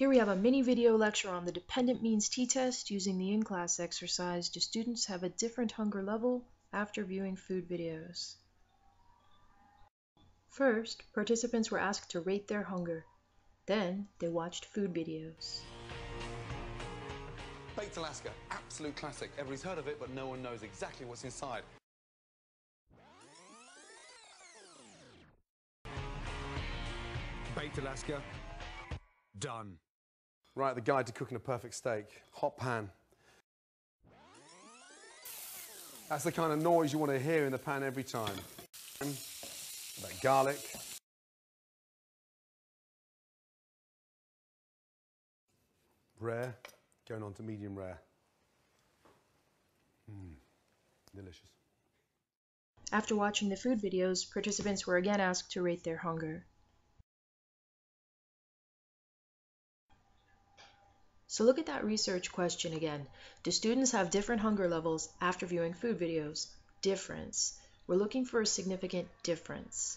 Here we have a mini video lecture on the dependent means t-test using the in-class exercise. Do students have a different hunger level after viewing food videos? First, participants were asked to rate their hunger. Then, they watched food videos. Baked Alaska, absolute classic. Everybody's heard of it, but no one knows exactly what's inside. Baked Alaska, done. Right, the guide to cooking a perfect steak. Hot pan. That's the kind of noise you want to hear in the pan every time. That garlic. Rare, going on to medium rare. Delicious. After watching the food videos, participants were again asked to rate their hunger. So look at that research question again. Do students have different hunger levels after viewing food videos? Difference. We're looking for a significant difference.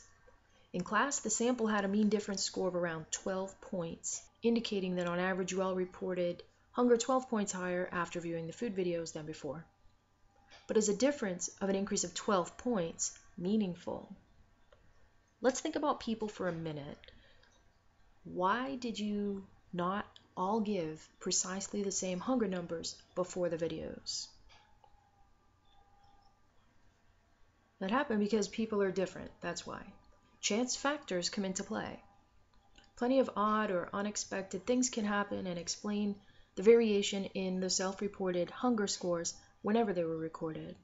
In class, the sample had a mean difference score of around 12 points, indicating that on average you all reported hunger 12 points higher after viewing the food videos than before. But is a difference of an increase of 12 points meaningful? Let's think about people for a minute. Why did you not all give precisely the same hunger numbers before the videos? That happened because people are different, that's why. Chance factors come into play. Plenty of odd or unexpected things can happen and explain the variation in the self-reported hunger scores whenever they were recorded.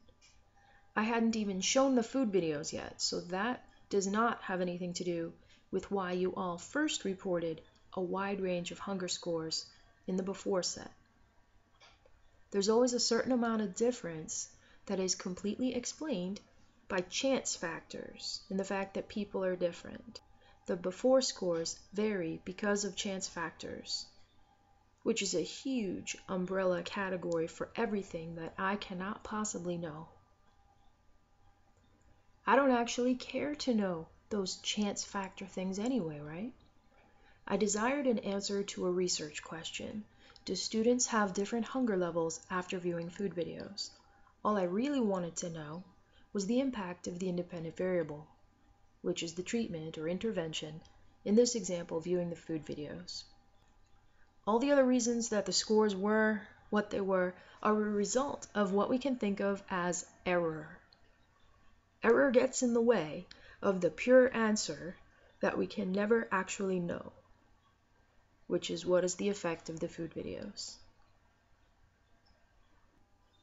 I hadn't even shown the food videos yet, so that does not have anything to do with why you all first reported a wide range of hunger scores in the before set. There's always a certain amount of difference that is completely explained by chance factors and the fact that people are different. The before scores vary because of chance factors, which is a huge umbrella category for everything that I cannot possibly know. I don't actually care to know those chance factor things anyway, right? I desired an answer to a research question. Do students have different hunger levels after viewing food videos? All I really wanted to know was the impact of the independent variable, which is the treatment or intervention, in this example viewing the food videos. All the other reasons that the scores were what they were are a result of what we can think of as error. Error gets in the way of the pure answer that we can never actually know, which is what is the effect of the food videos.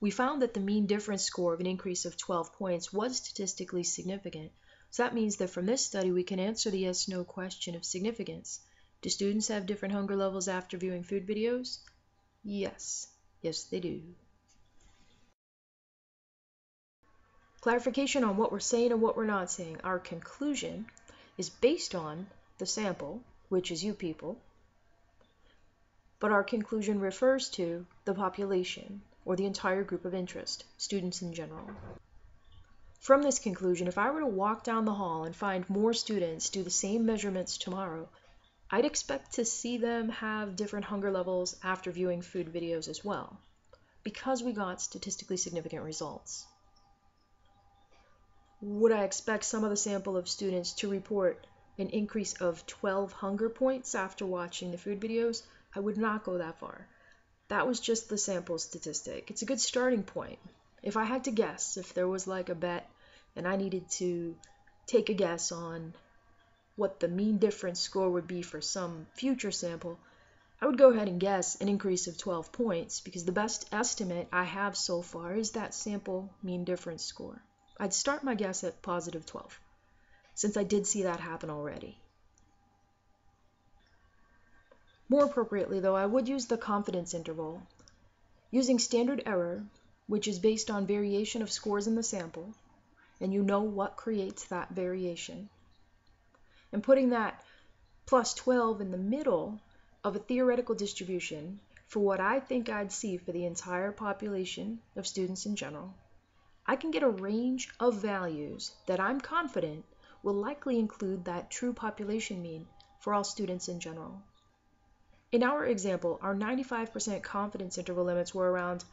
We found that the mean difference score of an increase of 12 points was statistically significant. So that means that from this study we can answer the yes/no question of significance. Do students have different hunger levels after viewing food videos? Yes. Yes, they do. Clarification on what we're saying and what we're not saying. Our conclusion is based on the sample, which is you people, but our conclusion refers to the population, or the entire group of interest, students in general. From this conclusion, if I were to walk down the hall and find more students do the same measurements tomorrow, I'd expect to see them have different hunger levels after viewing food videos as well, because we got statistically significant results. Would I expect some of the sample of students to report an increase of 12 hunger points after watching the food videos? I would not go that far. That was just the sample statistic. It's a good starting point. If I had to guess, if there was like a bet and I needed to take a guess on what the mean difference score would be for some future sample, I would go ahead and guess an increase of 12 points because the best estimate I have so far is that sample mean difference score. I'd start my guess at positive 12, since I did see that happen already. More appropriately, though, I would use the confidence interval. Using standard error, which is based on variation of scores in the sample, and you know what creates that variation, and putting that plus 12 in the middle of a theoretical distribution for what I think I'd see for the entire population of students in general, I can get a range of values that I'm confident will likely include that true population mean for all students in general. In our example, our 95% confidence interval limits were around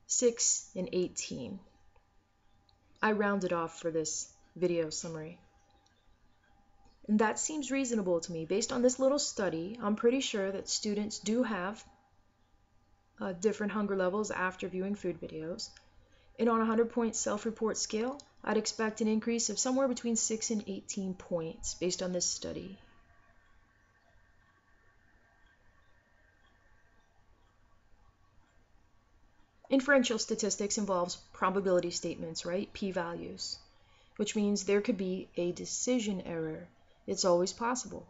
6 and 18. I rounded off for this video summary. And that seems reasonable to me. Based on this little study, I'm pretty sure that students do have different hunger levels after viewing food videos. And on a 100-point self-report scale, I'd expect an increase of somewhere between 6 and 18 points based on this study. Inferential statistics involves probability statements, right? P-values, which means there could be a decision error. It's always possible.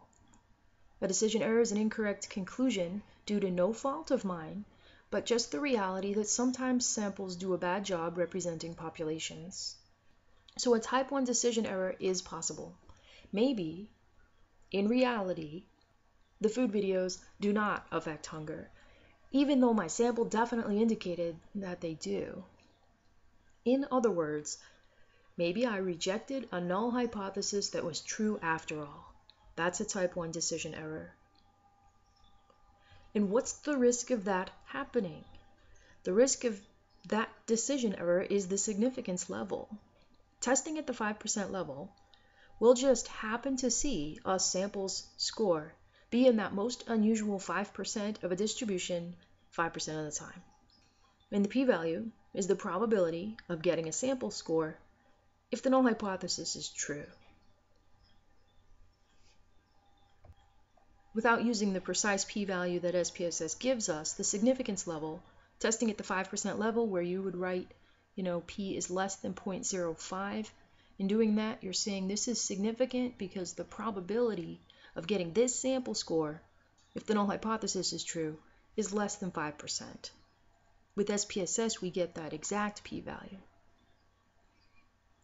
A decision error is an incorrect conclusion due to no fault of mine, but just the reality that sometimes samples do a bad job representing populations. So a type 1 decision error is possible. Maybe, in reality, the food videos do not affect hunger, even though my sample definitely indicated that they do. In other words, maybe I rejected a null hypothesis that was true after all. That's a type 1 decision error. And what's the risk of that happening? The risk of that decision error is the significance level. Testing at the 5% level, we'll just happen to see a sample's score be in that most unusual 5% of a distribution 5% of the time. And the p-value is the probability of getting a sample score if the null hypothesis is true. Without using the precise p-value that SPSS gives us, the significance level, testing at the 5% level where you would write, p is less than 0.05. In doing that, you're saying this is significant because the probability of getting this sample score, if the null hypothesis is true, is less than 5%. With SPSS, we get that exact p-value.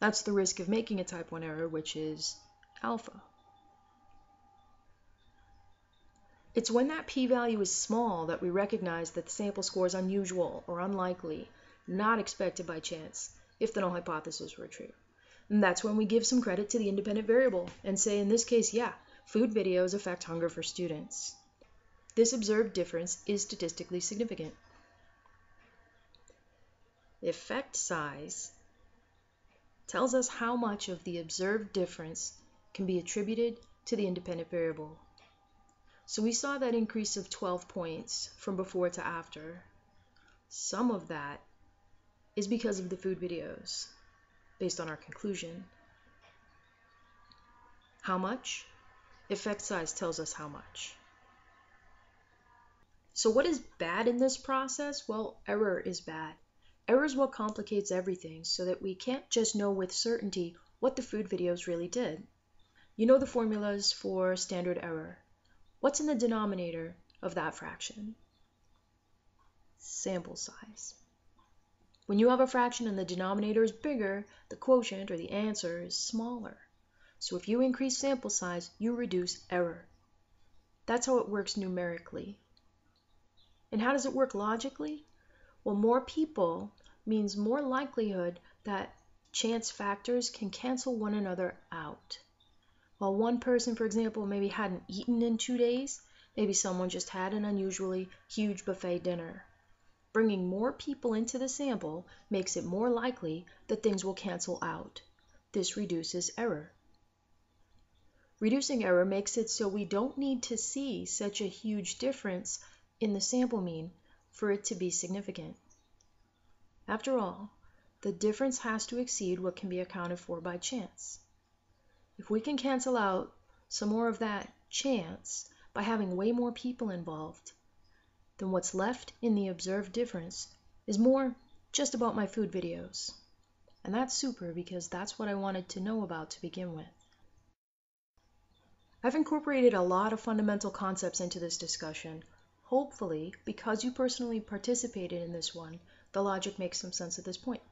That's the risk of making a type 1 error, which is alpha. It's when that p-value is small that we recognize that the sample score is unusual or unlikely, not expected by chance, if the null hypothesis were true. And that's when we give some credit to the independent variable and say, in this case, yeah, food videos affect hunger for students. This observed difference is statistically significant. Effect size tells us how much of the observed difference can be attributed to the independent variable. So we saw that increase of 12 points from before to after. Some of that is because of the food videos, based on our conclusion. How much? Effect size tells us how much. So what is bad in this process? Well, error is bad. Error is what complicates everything so that we can't just know with certainty what the food videos really did. You know the formulas for standard error. What's in the denominator of that fraction? Sample size. When you have a fraction and the denominator is bigger, the quotient or the answer is smaller. So if you increase sample size, you reduce error. That's how it works numerically. And how does it work logically? Well, more people means more likelihood that chance factors can cancel one another out. While one person, for example, maybe hadn't eaten in 2 days, maybe someone just had an unusually huge buffet dinner. Bringing more people into the sample makes it more likely that things will cancel out. This reduces error. Reducing error makes it so we don't need to see such a huge difference in the sample mean for it to be significant. After all, the difference has to exceed what can be accounted for by chance. If we can cancel out some more of that chance by having way more people involved, then what's left in the observed difference is more just about my food videos. And that's super because that's what I wanted to know about to begin with. I've incorporated a lot of fundamental concepts into this discussion. Hopefully, because you personally participated in this one, the logic makes some sense at this point.